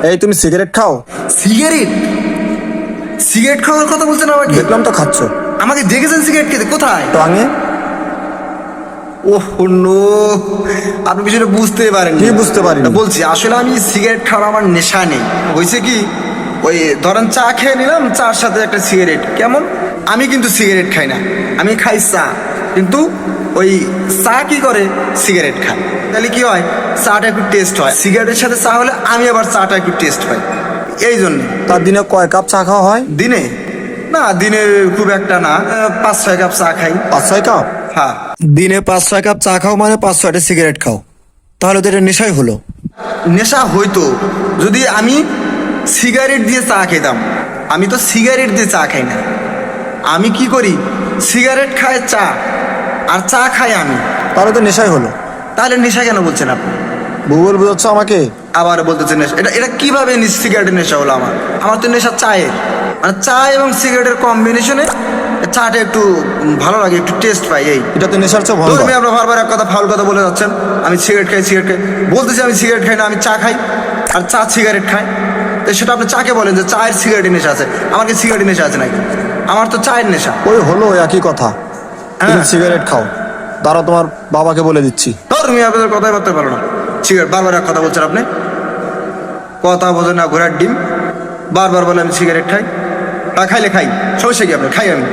এই তুমি সিগারেট খাও? সিগারেট? সিগারেট খাওয়ার কথা বলছেন আমাকে? দেখলাম তো খাচ্ছ। আমাকে দেখেছেন সিগারেট খেতে? কোথায়? টাঙে। ওহ নো, আপনি বিষয়টা বুঝতে পারেন? কি বুঝতে পারিনি? বলছি আসলে আমি সিগারেট খাওয়ার আমার নেশা নেই। হয়েছে কি, ওই ধরেন চা খেয়ে নিলাম, চার সাথে একটা সিগারেট, কেমন? আমি কিন্তু সিগারেট খাই না, আমি খাই চা। কিন্তু ওই চা কি করে, সিগারেট খায়, তাহলে কি হয়, চাটা একটু টেস্ট হয়। সিগারেটের সাথে চা হলে আমি আবার চাটা একটু টেস্ট পাই, এই জন্যে। তার দিনে কয় কাপ চা খাওয়া হয়? দিনে না, দিনে খুব একটা না, 5-6 কাপ চা খাই। 5-6 কাপ? হ্যাঁ। দিনে 5-6 কাপ চা খাও মানে 5-6টা সিগারেট খাও, তাহলে তো এটা নেশাই হলো। নেশা হইতো যদি আমি সিগারেট দিয়ে চা খেতাম। আমি তো সিগারেট দিয়ে চা খাই না, আমি কি করি, সিগারেট খায় চা আর চা খাই আমি, তাহলে তো নেশাই হলো। তাহলে নেশা কেন বলছেন আপনি? ভূগোল বুঝাচ্ছ আমাকে? আবার বলতেছেন নেশা, এটা এটা কিভাবে সিগারেটের নেশা হলো? আমার তো নেশা চায়ের, মানে চা এবং সিগারেটের কম্বিনেশনে চাটা একটু ভালো লাগে, একটু টেস্ট পাই, এই। এটা তো নেশার চেয়ে ভয়ঙ্কর। ধর্মী আপনার বারবার এক কথা ফাউল কথা বলে যাচ্ছেন। আমি সিগারেট খাই, সিগারেট খাই বলতেছি, আমি সিগারেট খাই না, আমি চা খাই, আর চা সিগারেট খাই। তো সেটা আপনি চাকে বলেন যে চায়ের সিগারেটের নেশা আছে, আমার কি সিগারেটের নেশা আছে নাকি? আমার তো চায়ের নেশা। ওই হলো একই কথা। তুমি হ্যাঁ। সিগারেট খাও, দাঁড়াও তোমার বাবাকে বলে দিচ্ছি। ধর্মী আপনাদের কথাই বলতে পারো না। সিগারেট বারবার এক কথা বলছেন আপনি, কথা বোঝেন না, ঘোড়ার ডিম। বারবার বলে আমি সিগারেট খাই, তা খাইলে খাই, সমস্যা কি আপনার? খাই আমি।